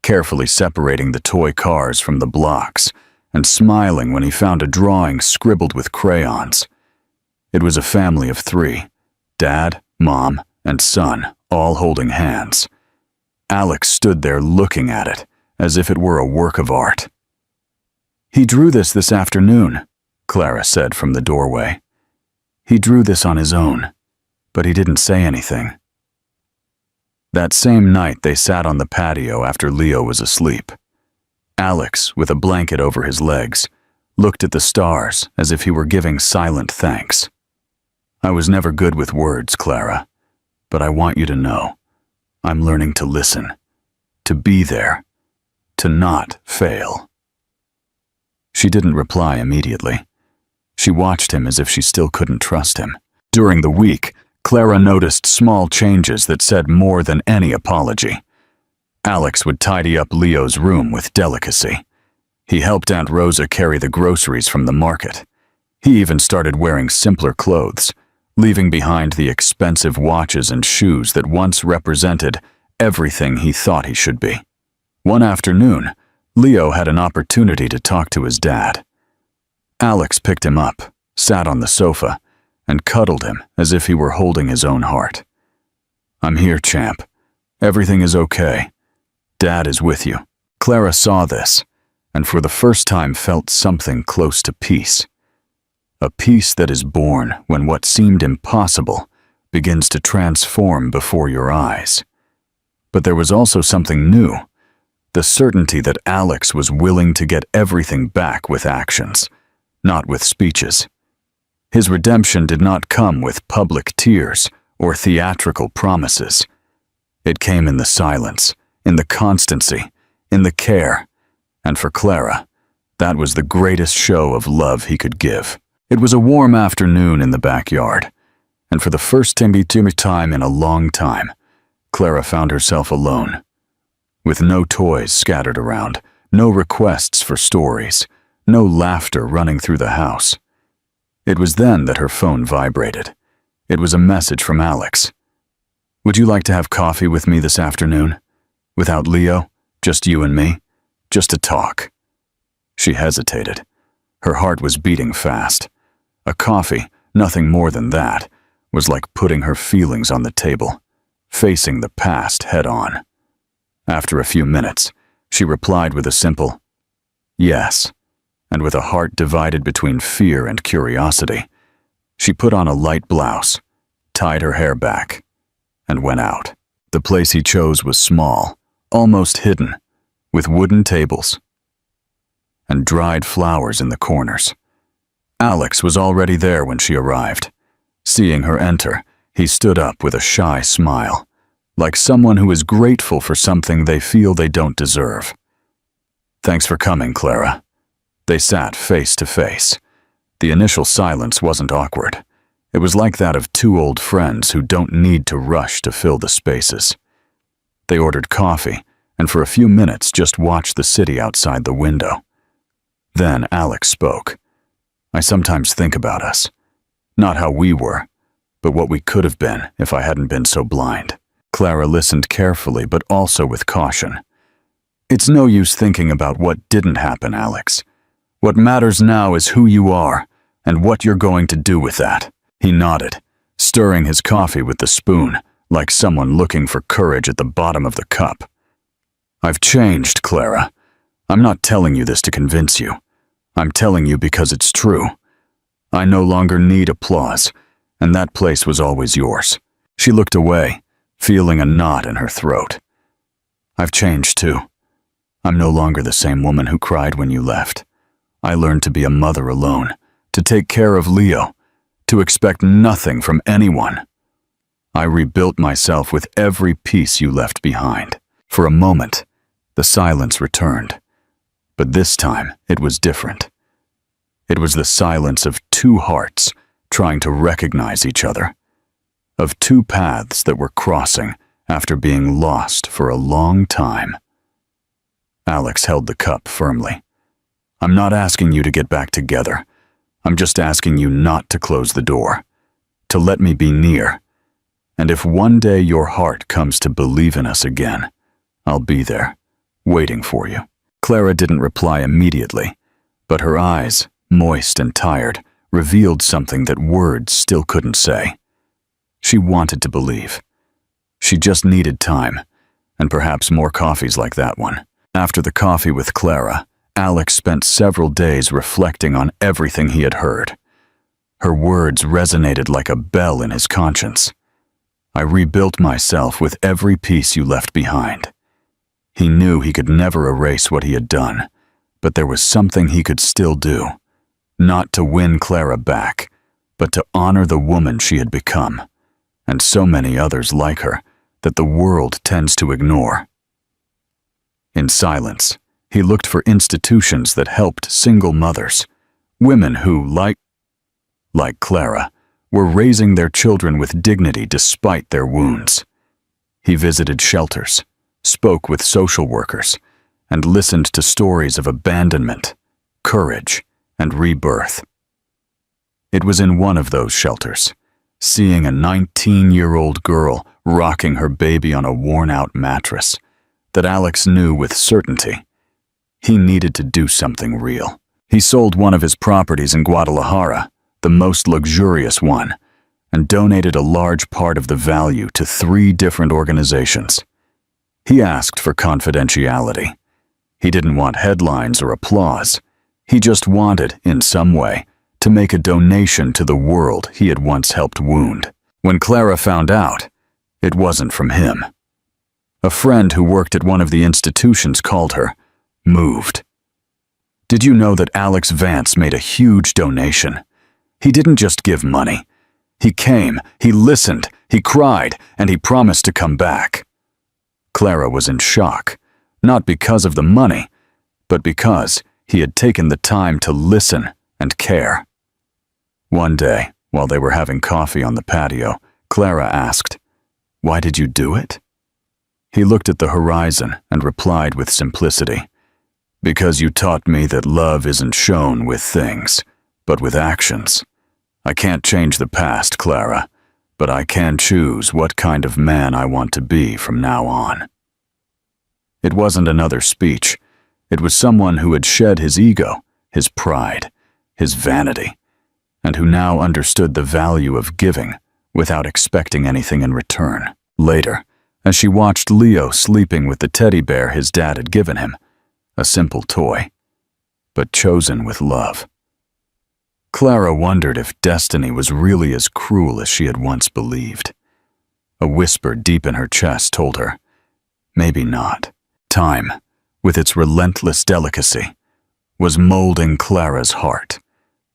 carefully separating the toy cars from the blocks, and smiling when he found a drawing scribbled with crayons. It was a family of 3, Dad, Mom, and son, all holding hands. Alex stood there looking at it, as if it were a work of art. "He drew this afternoon," Clara said from the doorway. "He drew this on his own, but he didn't say anything." That same night they sat on the patio after Leo was asleep. Alex, with a blanket over his legs, looked at the stars as if he were giving silent thanks. "I was never good with words, Clara, but I want you to know, I'm learning to listen, to be there, to not fail." She didn't reply immediately. She watched him as if she still couldn't trust him. During the week, Clara noticed small changes that said more than any apology. Alex would tidy up Leo's room with delicacy. He helped Aunt Rosa carry the groceries from the market. He even started wearing simpler clothes, leaving behind the expensive watches and shoes that once represented everything he thought he should be. One afternoon, Leo had an opportunity to talk to his dad. Alex picked him up, sat on the sofa, and cuddled him as if he were holding his own heart. "I'm here, champ. Everything is okay. Dad is with you." Clara saw this, and for the first time felt something close to peace. A peace that is born when what seemed impossible begins to transform before your eyes. But there was also something new, the certainty that Alex was willing to get everything back with actions, not with speeches. His redemption did not come with public tears or theatrical promises. It came in the silence, in the constancy, in the care, and for Clara, that was the greatest show of love he could give. It was a warm afternoon in the backyard, and for the first time in a long time, Clara found herself alone, with no toys scattered around, no requests for stories, no laughter running through the house. It was then that her phone vibrated. It was a message from Alex. "Would you like to have coffee with me this afternoon? Without Leo, just you and me, just to talk." She hesitated. Her heart was beating fast. A coffee, nothing more than that, was like putting her feelings on the table, facing the past head-on. After a few minutes, she replied with a simple, "Yes," and with a heart divided between fear and curiosity, she put on a light blouse, tied her hair back, and went out. The place he chose was small, almost hidden, with wooden tables and dried flowers in the corners. Alex was already there when she arrived. Seeing her enter, he stood up with a shy smile, like someone who is grateful for something they feel they don't deserve. "Thanks for coming, Clara." They sat face to face. The initial silence wasn't awkward. It was like that of two old friends who don't need to rush to fill the spaces. They ordered coffee, and for a few minutes just watched the city outside the window. Then Alex spoke. "I sometimes think about us. Not how we were, but what we could have been if I hadn't been so blind." Clara listened carefully, but also with caution. "It's no use thinking about what didn't happen, Alex. What matters now is who you are and what you're going to do with that." He nodded, stirring his coffee with the spoon, like someone looking for courage at the bottom of the cup. "I've changed, Clara. I'm not telling you this to convince you. I'm telling you because it's true. I no longer need applause, and that place was always yours." She looked away, feeling a knot in her throat. "I've changed too. I'm no longer the same woman who cried when you left. I learned to be a mother alone, to take care of Leo, to expect nothing from anyone. I rebuilt myself with every piece you left behind." For a moment, the silence returned. But this time, it was different. It was the silence of two hearts trying to recognize each other, of two paths that were crossing after being lost for a long time. Alex held the cup firmly. "I'm not asking you to get back together. I'm just asking you not to close the door, to let me be near. And if one day your heart comes to believe in us again, I'll be there, waiting for you." Clara didn't reply immediately, but her eyes, moist and tired, revealed something that words still couldn't say. She wanted to believe. She just needed time, and perhaps more coffees like that one. After the coffee with Clara, Alex spent several days reflecting on everything he had heard. Her words resonated like a bell in his conscience. "I rebuilt myself with every piece you left behind." He knew he could never erase what he had done, but there was something he could still do. Not to win Clara back, but to honor the woman she had become, and so many others like her that the world tends to ignore. In silence, he looked for institutions that helped single mothers, women who, like Clara, were raising their children with dignity despite their wounds. He visited shelters, spoke with social workers, and listened to stories of abandonment, courage, and rebirth. It was in one of those shelters, seeing a 19-year-old girl rocking her baby on a worn-out mattress, that Alex knew with certainty he needed to do something real. He sold one of his properties in Guadalajara, the most luxurious one, and donated a large part of the value to 3 different organizations. He asked for confidentiality. He didn't want headlines or applause. He just wanted, in some way, to make a donation to the world he had once helped wound. When Clara found out, it wasn't from him. A friend who worked at one of the institutions called her, moved. "Did you know that Alex Vance made a huge donation? He didn't just give money. He came, he listened, he cried, and he promised to come back. Clara was in shock, not because of the money, but because he had taken the time to listen and care. One day, while they were having coffee on the patio, Clara asked, "Why did you do it?" He looked at the horizon and replied with simplicity, "Because you taught me that love isn't shown with things, but with actions. I can't change the past, Clara, but I can choose what kind of man I want to be from now on." It wasn't another speech. It was someone who had shed his ego, his pride, his vanity, and who now understood the value of giving without expecting anything in return. Later, as she watched Leo sleeping with the teddy bear his dad had given him, a simple toy, but chosen with love, Clara wondered if destiny was really as cruel as she had once believed. A whisper deep in her chest told her, maybe not. Time, with its relentless delicacy, was molding Clara's heart.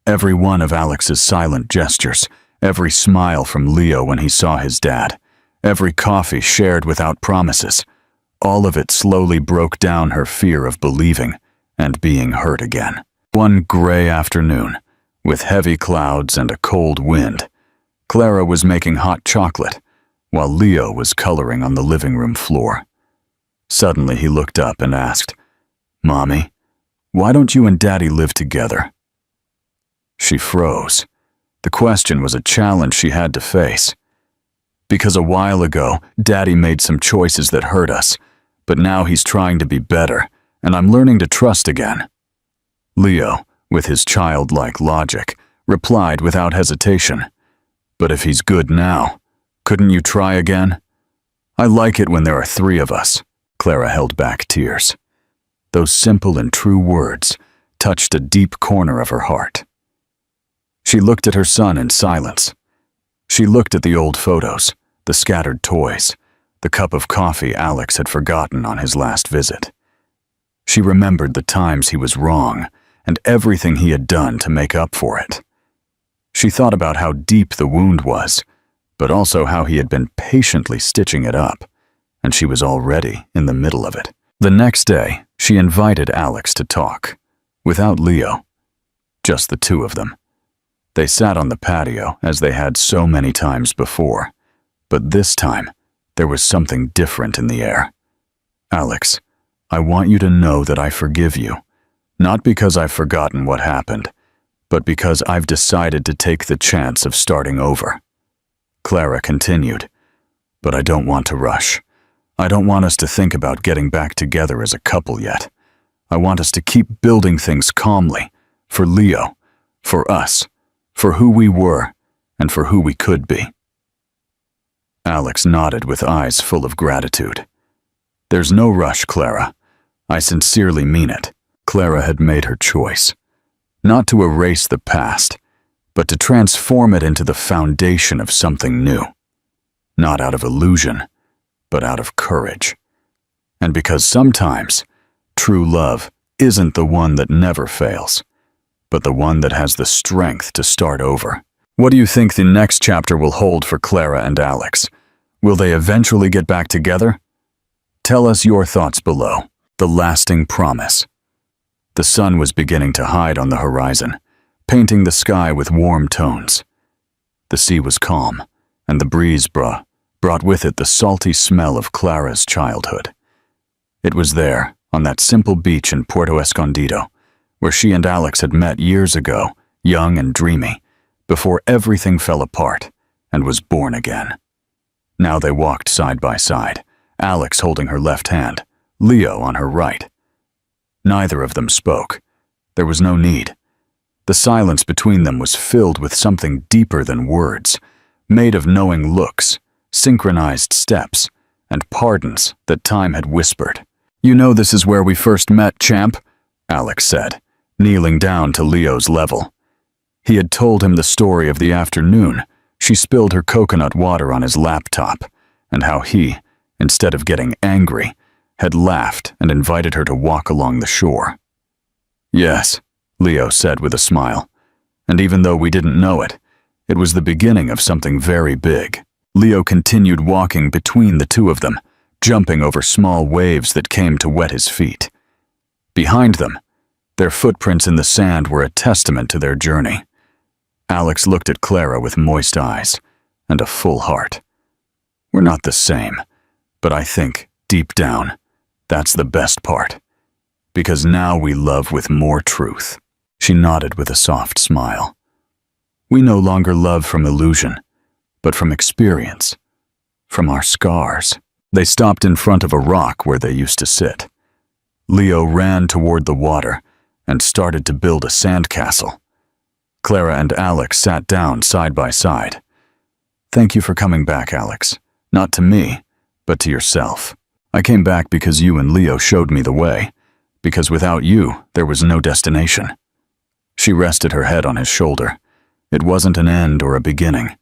Every one of Alex's silent gestures, every smile from Leo when he saw his dad, every coffee shared without promises, all of it slowly broke down her fear of believing and being hurt again. One gray afternoon, with heavy clouds and a cold wind, Clara was making hot chocolate, while Leo was coloring on the living room floor. Suddenly he looked up and asked, "Mommy, why don't you and Daddy live together?" She froze. The question was a challenge she had to face. "Because a while ago, Daddy made some choices that hurt us, but now he's trying to be better, and I'm learning to trust again." Leo, with his childlike logic, replied without hesitation, "But if he's good now, couldn't you try again?" "I like it when there are three of us." Clara held back tears. Those simple and true words touched a deep corner of her heart. She looked at her son in silence. She looked at the old photos, the scattered toys, the cup of coffee Alex had forgotten on his last visit. She remembered the times he was wrong and everything he had done to make up for it. She thought about how deep the wound was, but also how he had been patiently stitching it up, and she was already in the middle of it. The next day, she invited Alex to talk, without Leo, just the two of them. They sat on the patio as they had so many times before, but this time, there was something different in the air. "Alex, I want you to know that I forgive you, not because I've forgotten what happened, but because I've decided to take the chance of starting over." Clara continued, "But I don't want to rush. I don't want us to think about getting back together as a couple yet. I want us to keep building things calmly, for Leo, for us, for who we were, and for who we could be." Alex nodded with eyes full of gratitude. "There's no rush, Clara. I sincerely mean it." Clara had made her choice, not to erase the past, but to transform it into the foundation of something new. Not out of illusion, but out of courage. And because sometimes, true love isn't the one that never fails, but the one that has the strength to start over. What do you think the next chapter will hold for Clara and Alex? Will they eventually get back together? Tell us your thoughts below. The lasting promise. The sun was beginning to hide on the horizon, painting the sky with warm tones. The sea was calm, and the breeze brought with it the salty smell of Clara's childhood. It was there, on that simple beach in Puerto Escondido, where she and Alex had met years ago, young and dreamy, before everything fell apart and was born again. Now they walked side by side, Alex holding her left hand, Leo on her right. Neither of them spoke. There was no need. The silence between them was filled with something deeper than words, made of knowing looks, synchronized steps, and pardons that time had whispered. "You know this is where we first met, champ," Alex said, kneeling down to Leo's level. He had told him the story of the afternoon she spilled her coconut water on his laptop, and how he, instead of getting angry, had laughed and invited her to walk along the shore. "Yes," Leo said with a smile, And even though we didn't know it, it was the beginning of something very big. Leo continued walking between the two of them, jumping over small waves that came to wet his feet. Behind them, their footprints in the sand were a testament to their journey. Alex looked at Clara with moist eyes and a full heart. We're not the same, but I think, deep down, that's the best part. Because now we love with more truth. She nodded with a soft smile. We no longer love from illusion, but from experience, from our scars. They stopped in front of a rock where they used to sit. Leo ran toward the water and started to build a sandcastle. Clara and Alex sat down side by side. Thank you for coming back, Alex. Not to me, but to yourself. I came back because you and Leo showed me the way, because without you, there was no destination. She rested her head on his shoulder. It wasn't an end or a beginning.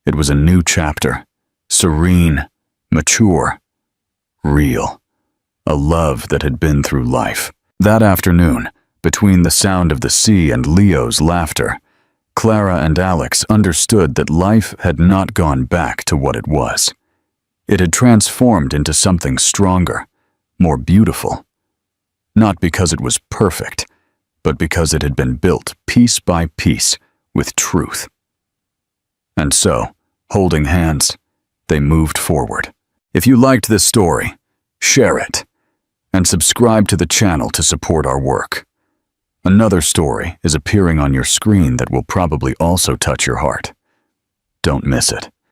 It was a new chapter, serene, mature, real. A love that had been through life. That afternoon, between the sound of the sea and Leo's laughter, Clara and Alex understood that life had not gone back to what it was. It had transformed into something stronger, more beautiful. Not because it was perfect, but because it had been built piece by piece with truth. And so, holding hands, they moved forward. If you liked this story, share it, and subscribe to the channel to support our work. Another story is appearing on your screen that will probably also touch your heart. Don't miss it.